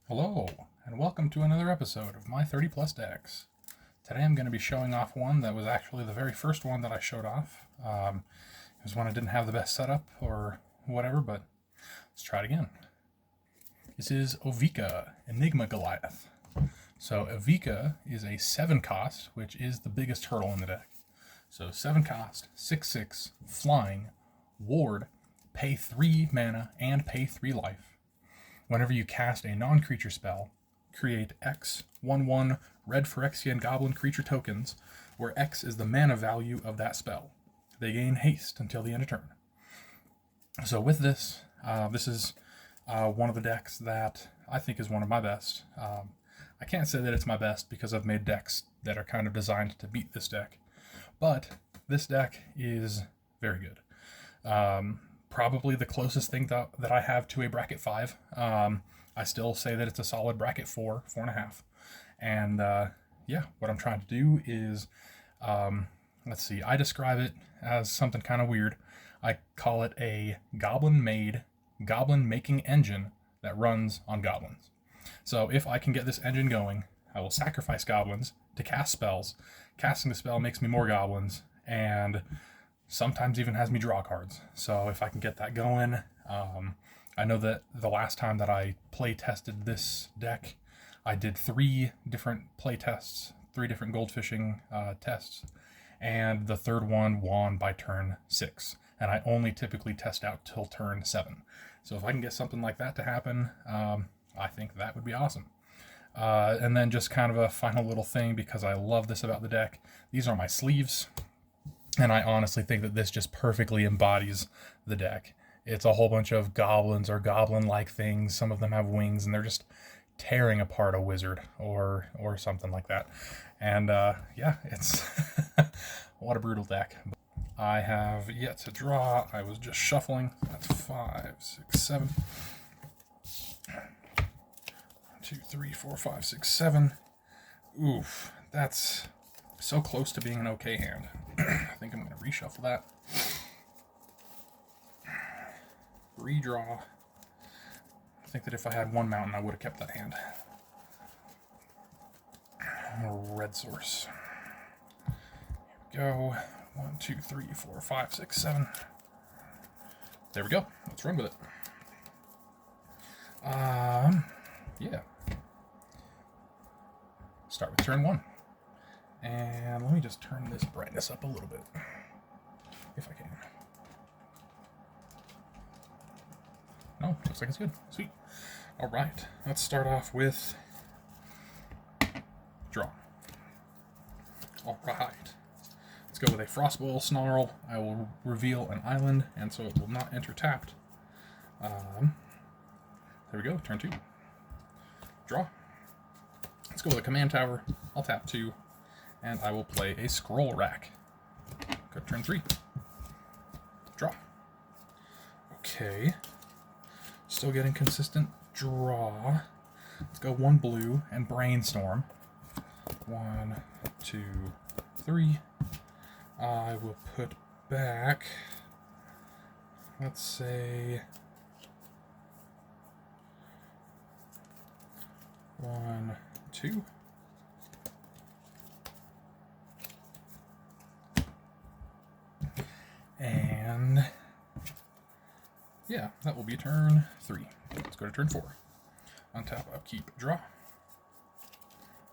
Hello, and welcome to another episode of my 30 plus decks. Today I'm going to be showing off one that was actually the very first one that I showed off. It was one I didn't have the best setup or whatever, but let's try it again. This is Ovika, Enigma Goliath. So Ovika is a 7 cost, which is the biggest hurdle in the deck. So 7 cost, 6/6, flying, ward, pay 3 mana, and pay 3 life. Whenever you cast a non-creature spell, create X 1/1 red Phyrexian goblin creature tokens, where X is the mana value of that spell. They gain haste until the end of turn. So with this, this is one of the decks that I think is one of my best. I can't say that it's my best because I've made decks that are kind of designed to beat this deck, but this deck is very good. Probably the closest thing that I have to a bracket 5. I still say that it's a solid bracket 4, 4.5. And yeah, what I'm trying to do is, let's see, I describe it as something kind of weird. I call it a goblin-made, goblin-making engine that runs on goblins. So if I can get this engine going, I will sacrifice goblins to cast spells. Casting the spell makes me more goblins, and sometimes even has me draw cards. So if I can get that going, I know that the last time that I play tested this deck, I did 3 different play tests, 3 different goldfishing tests, and the third one won by turn 6. And I only typically test out till turn 7. So if I can get something like that to happen, I think that would be awesome. And then just kind of a final little thing, because I love this about the deck. These are my sleeves. And I honestly think that this just perfectly embodies the deck. It's a whole bunch of goblins or goblin-like things. Some of them have wings, and they're just tearing apart a wizard or something like that. And yeah, it's what a brutal deck. I have yet to draw. I was just shuffling. That's 5, 6, 7. 1, 2, 3, 4, 5, 6, 7. Oof, that's so close to being an okay hand. I think I'm going to reshuffle that. Redraw. I think that if I had one mountain, I would have kept that hand. Red source. Here we go. 1, 2, 3, 4, 5, 6, 7. There we go. Let's run with it. Yeah. Start with turn 1. And let me just turn this brightness up a little bit, if I can. No, looks like it's good. Sweet. All right, let's start off with draw. All right. Let's go with a Frostboil Snarl. I will reveal an island, and so it will not enter tapped. There we go, turn 2. Draw. Let's go with a Command Tower. I'll tap 2. And I will play a Scroll Rack. Go to turn 3. Draw. Okay. Still getting consistent draw. Let's go 1 blue and Brainstorm. 1, 2, 3. I will put back, let's say, 1, 2. And yeah, that will be turn 3. Let's go to turn 4. Untap, upkeep, draw.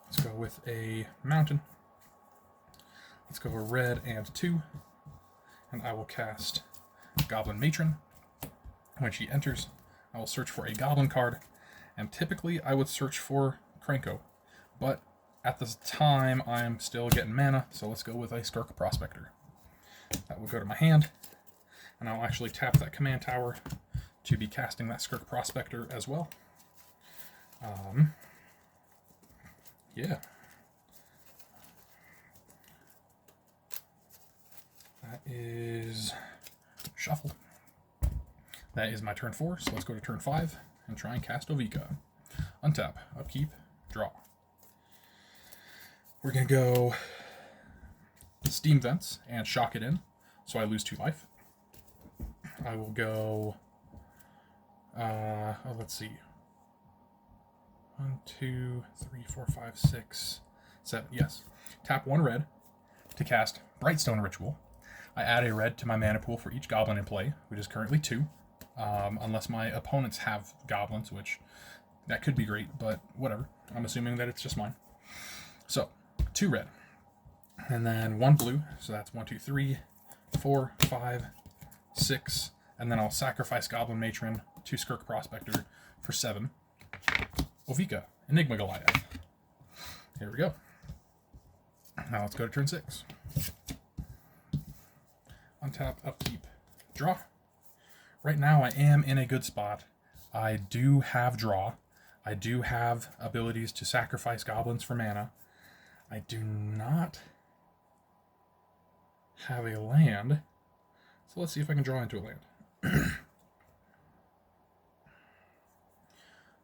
Let's go with a mountain. Let's go a red and 2. And I will cast Goblin Matron. When she enters, I will search for a goblin card. And typically I would search for Krenko. But at this time, I'm still getting mana, so let's go with a Skirk Prospector. That will go to my hand, and I'll actually tap that Command Tower to be casting that Skirk Prospector as well. Yeah. That is shuffle. That is my turn 4, so let's go to turn 5 and try and cast Ovika. Untap, upkeep, draw. We're going to go Steam Vents and shock it in, so I lose 2 life. I will go, let's see. 1, 2, 3, 4, 5, 6, 7. Yes. Tap 1 red to cast Brightstone Ritual. I add a red to my mana pool for each goblin in play, which is currently 2. Unless my opponents have goblins, which that could be great, but whatever. I'm assuming that it's just mine. So, 2 red. And then 1 blue, so that's 1, 2, 3, 4, 5, 6. And then I'll sacrifice Goblin Matron to Skirk Prospector for 7. Ovika, Enigma Goliath. Here we go. Now let's go to turn 6. Untap, upkeep, draw. Right now I am in a good spot. I do have draw. I do have abilities to sacrifice goblins for mana. I do not have a land. So let's see if I can draw into a land.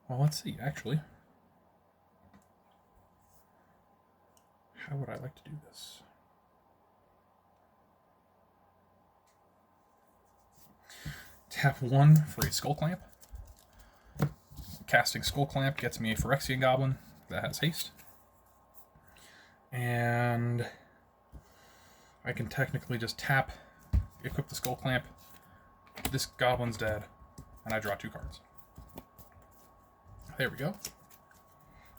Well, let's see, actually. How would I like to do this? Tap 1 for a Skull Clamp. Casting Skull Clamp gets me a Phyrexian Goblin that has haste. And I can technically just tap, equip the Skull Clamp. This Goblin's dead, and I draw 2 cards. There we go.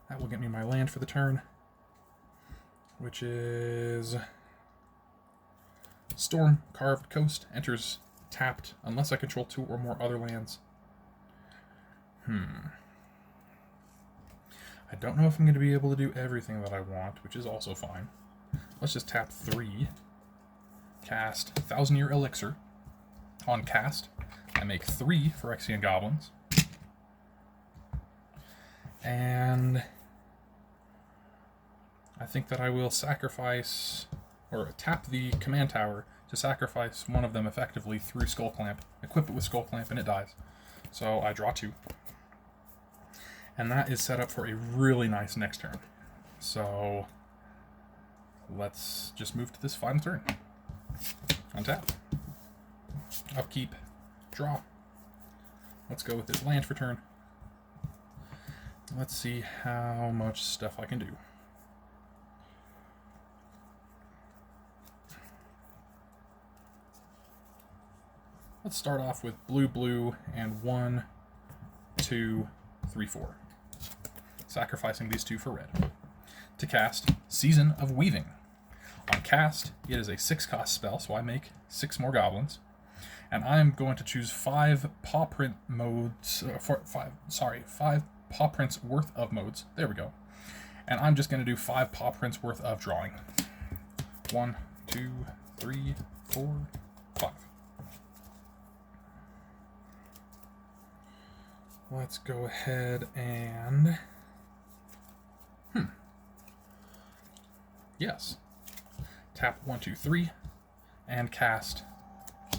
That will get me my land for the turn, which is Storm, Carved Coast, enters tapped unless I control 2 or more other lands. I don't know if I'm going to be able to do everything that I want, which is also fine. Let's just tap 3, cast 1,000-Year Elixir. On cast, I make 3 Phyrexian Goblins. And I think that I will sacrifice, or tap the command tower to sacrifice one of them effectively through Skull Clamp, equip it with Skull Clamp, and it dies. So I draw 2. And that is set up for a really nice next turn. So let's just move to this final turn. Untap. Upkeep. Draw. Let's go with this land for turn. Let's see how much stuff I can do. Let's start off with blue, blue, and 1, 2, 3, 4. Sacrificing these 2 for red. To cast Season of Weaving. On cast, it is a 6-cost spell, so I make 6 more goblins. And I'm going to choose 5 paw print modes, 5 paw prints worth of modes. There we go. And I'm just going to do 5 paw prints worth of drawing. 1, 2, 3, 4, 5. Let's go ahead and... Yes. Tap 1, 2, 3, and cast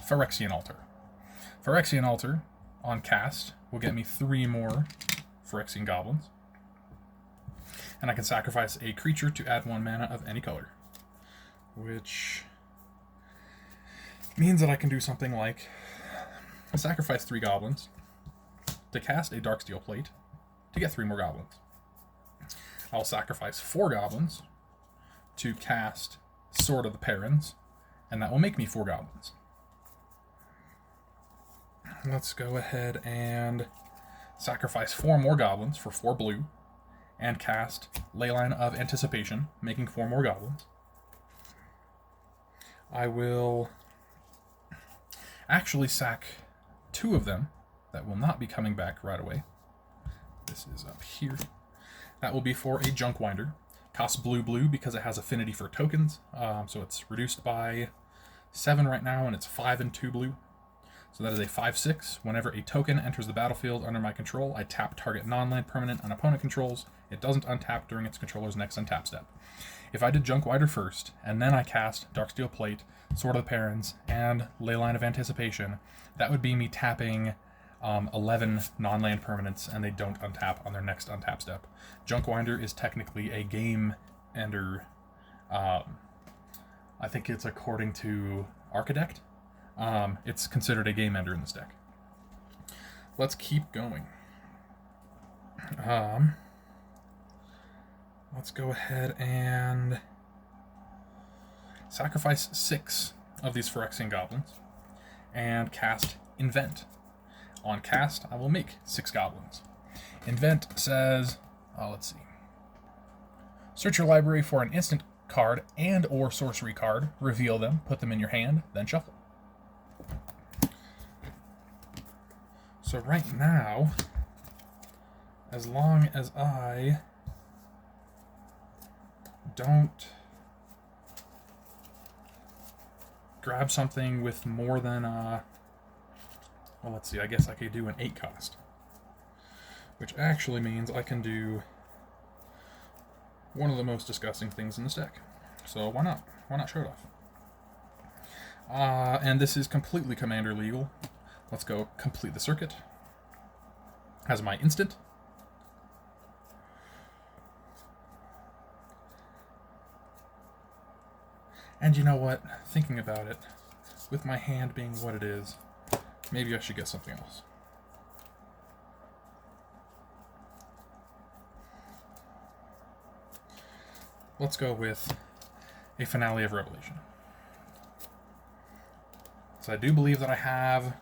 Phyrexian Altar. Phyrexian Altar, on cast, will get me 3 more Phyrexian Goblins. And I can sacrifice a creature to add 1 mana of any color. Which means that I can do something like sacrifice 3 goblins to cast a Darksteel Plate to get 3 more goblins. I'll sacrifice 4 goblins to cast Sword of the Parents, and that will make me 4 goblins. Let's go ahead and sacrifice 4 more goblins for 4 blue, and cast Leyline of Anticipation, making 4 more goblins. I will actually sack 2 of them that will not be coming back right away. This is up here. That will be for a Junk Winder. Costs blue, blue because it has affinity for tokens. So it's reduced by 7 right now, and it's 5 and 2 blue. So that is a 5/6. Whenever a token enters the battlefield under my control, I tap target non-land permanent an opponent controls. It doesn't untap during its controller's next untap step. If I did Junk Winder first, and then I cast Darksteel Plate, Sword of the Parents, and Leyline of Anticipation, that would be me tapping 11 non-land permanents, and they don't untap on their next untap step. Junk Winder is technically a game ender. I think it's according to Architect. It's considered a game ender in this deck. Let's keep going. let's go ahead and sacrifice 6 of these Phyrexian goblins and cast Invent. On cast, I will make 6 goblins. Invent says, let's see. Search your library for an instant card and or sorcery card, reveal them, put them in your hand, then shuffle. So right now, as long as I don't grab something with more than, well, let's see, I guess I could do an 8 cost. Which actually means I can do one of the most disgusting things in this deck. So why not? Why not show it off? And this is completely commander legal. Let's go complete the circuit. As my instant. And you know what? Thinking about it, with my hand being what it is, maybe I should get something else. Let's go with a Finale of Revelation. So I do believe that I have,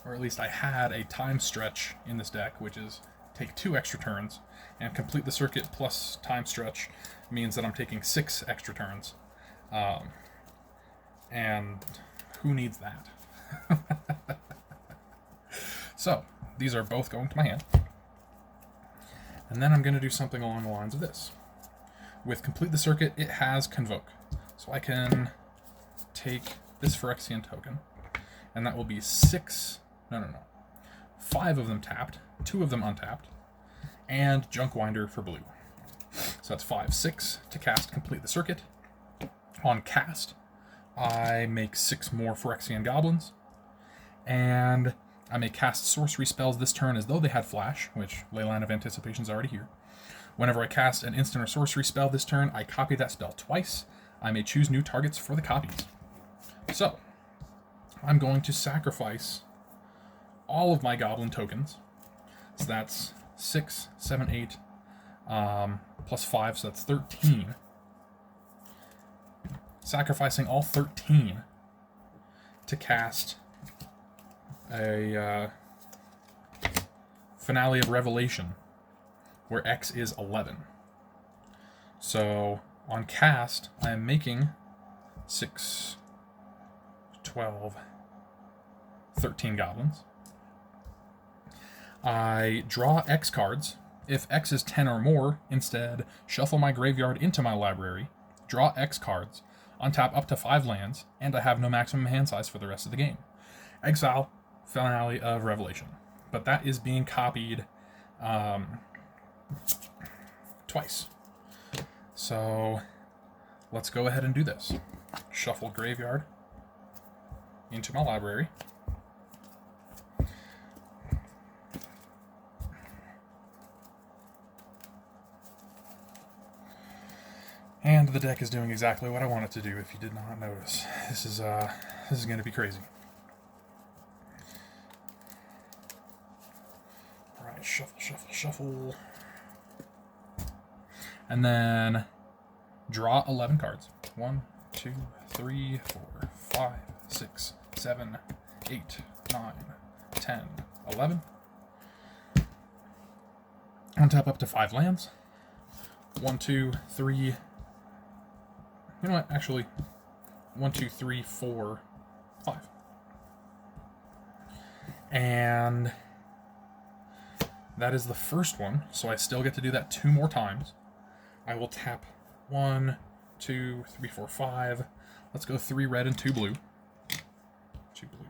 or at least I had, a time stretch in this deck, which is take 2 extra turns, and complete the circuit plus time stretch means that I'm taking 6 extra turns. And who needs that? So, these are both going to my hand. And then I'm going to do something along the lines of this. With Complete the Circuit, it has Convoke. So I can take this Phyrexian token, and that will be 5 of them tapped, 2 of them untapped, and Junkwinder for blue. So that's 5, 6 to cast Complete the Circuit. On cast, I make 6 more Phyrexian goblins, and I may cast sorcery spells this turn as though they had flash, which Leyline of Anticipation is already here. Whenever I cast an instant or sorcery spell this turn, I copy that spell twice. I may choose new targets for the copies. So, I'm going to sacrifice all of my goblin tokens. So that's 6, 7, 8, plus 5, so that's 13. Sacrificing all 13 to cast a Finale of Revelation, where X is 11. So, on cast, I am making 6, 12, 13 goblins. I draw X cards. If X is 10 or more, instead, shuffle my graveyard into my library, draw X cards, untap up to 5 lands, and I have no maximum hand size for the rest of the game. Exile Finale of Revelation. But that is being copied twice. So let's go ahead and do this. Shuffle graveyard into my library. And the deck is doing exactly what I want it to do, if you did not notice. This is going to be crazy. Alright, shuffle, shuffle, shuffle. And then draw 11 cards. 1, 2, 3, 4, 5, 6, 7, 8, 9, 10, 11. Untap up to 5 lands. 1, 2, 3... You know what? Actually, 1, 2, 3, 4, 5. And that is the first one, so I still get to do that 2 more times. I will tap 1, 2, 3, 4, 5. Let's go 3 red and 2 blue. 2 blue,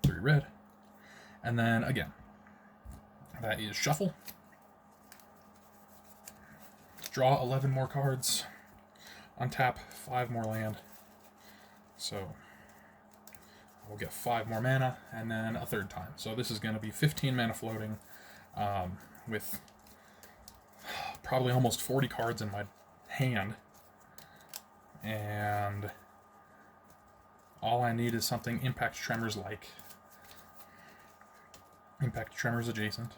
3 red. And then again, that is shuffle. Draw 11 more cards. Untap 5 more land. So we'll get 5 more mana, and then a third time. So this is going to be 15 mana floating, with probably almost 40 cards in my hand. And all I need is something Impact Tremors like. Impact Tremors adjacent.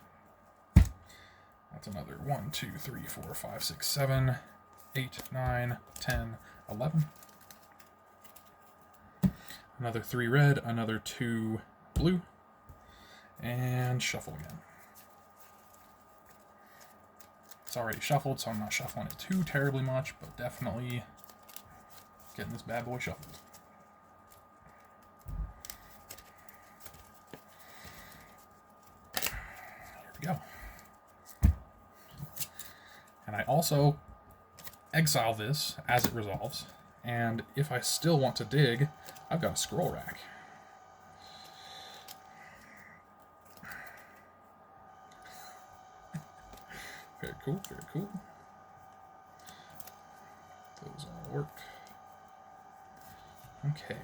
That's another 1, 2, 3, 4, 5, 6, 7, 8, 9, 10, 11. Another 3 red, another 2 blue, and shuffle again. It's already shuffled, so I'm not shuffling it too terribly much, but definitely getting this bad boy shuffled. Here we go. And I also exile this as it resolves, and if I still want to dig, I've got a scroll rack. Very cool, very cool. Those all work. Okay.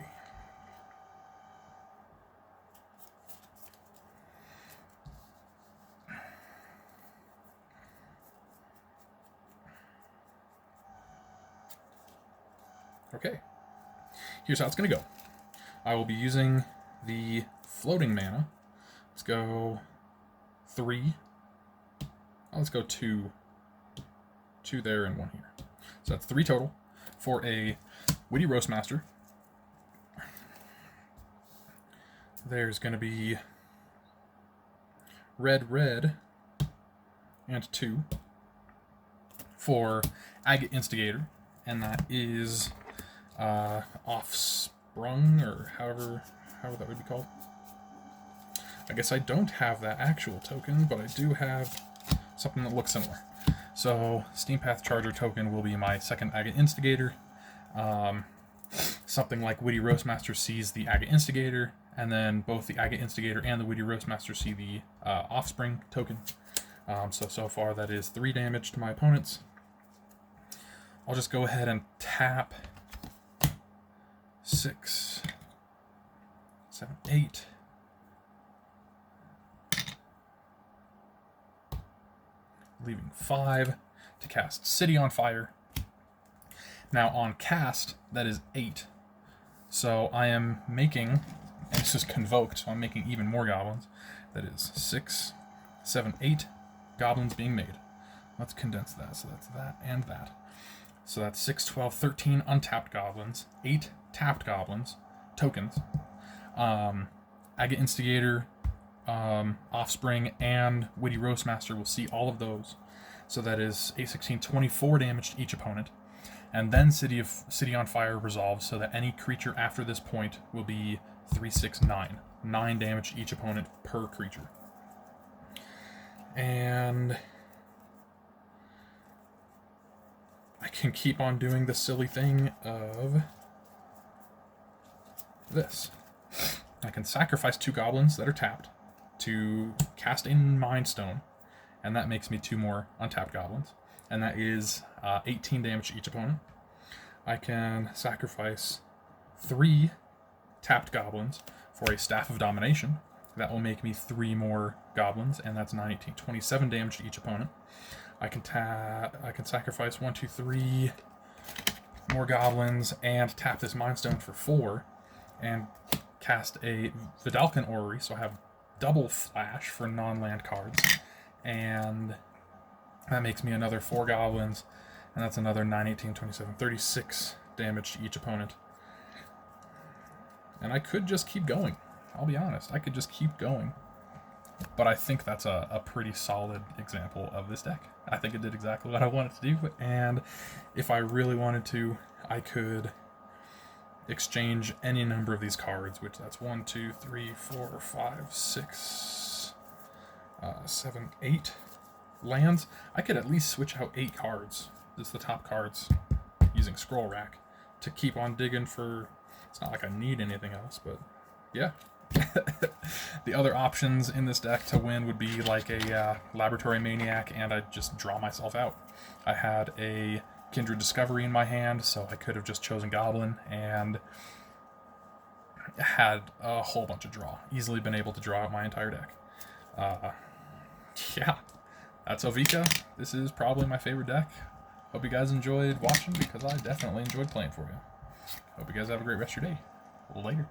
Okay. Here's how it's going to go. I will be using the floating mana. Let's go 3. Oh, let's go 2. 2 there and 1 here. So that's 3 total for a Witty Roastmaster. There's going to be red, red, and 2 for Agate Instigator, and that is Offsprung, or however that would be called. I guess I don't have that actual token, but I do have something that looks similar. So Steampath Charger token will be my second Agate Instigator. Something like Witty Roastmaster sees the Agate Instigator, and then both the Agate Instigator and the Witty Roastmaster see the Offspring token. So far that is 3 damage to my opponents. I'll just go ahead and tap 6, 7, 8. Leaving 5 to cast City on Fire. Now on cast, that is 8. So I am making, and this is convoked, so I'm making even more goblins. That is 6, 7, 8 goblins being made. Let's condense that, so that's that and that. So that's 6, 12, 13 untapped goblins, 8 tapped goblins, tokens. Agate Instigator, Offspring, and Witty Roastmaster will see all of those. So that is 8, 16, 24 damage to each opponent. And then City on Fire resolves so that any creature after this point will be 3, 6, 9. 9 damage to each opponent per creature. And I can keep on doing the silly thing of this. I can sacrifice 2 goblins that are tapped to cast a Mind Stone, and that makes me 2 more untapped goblins, and that is 18 damage to each opponent. I can sacrifice 3 tapped goblins for a Staff of Domination. That will make me 3 more goblins, and that's 9, 18, 27 damage to each opponent. I can sacrifice 1, 2, 3 more goblins and tap this Mind Stone for 4, and cast a Vidalcan Orrery, so I have double flash for non-land cards, and that makes me another 4 goblins, and that's another 9, 18, 27, 36 damage to each opponent. And I could just keep going. I'll be honest, I could just keep going. But I think that's a pretty solid example of this deck. I think it did exactly what I wanted to do, and if I really wanted to, I could exchange any number of these cards, which that's 1, 2, 3, 4, 5, 6, 7, 8 lands. I could at least switch out 8 cards, just the top cards, using Scroll Rack, to keep on digging for... It's not like I need anything else, but yeah. The other options in this deck to win would be like a Laboratory Maniac, and I'd just draw myself out. I had a Kindred Discovery in my hand, so I could have just chosen Goblin and had a whole bunch of draw. Easily been able to draw out my entire deck. Yeah, that's Ovika. This is probably my favorite deck. Hope you guys enjoyed watching, because I definitely enjoyed playing for you. Hope you guys have a great rest of your day. Later.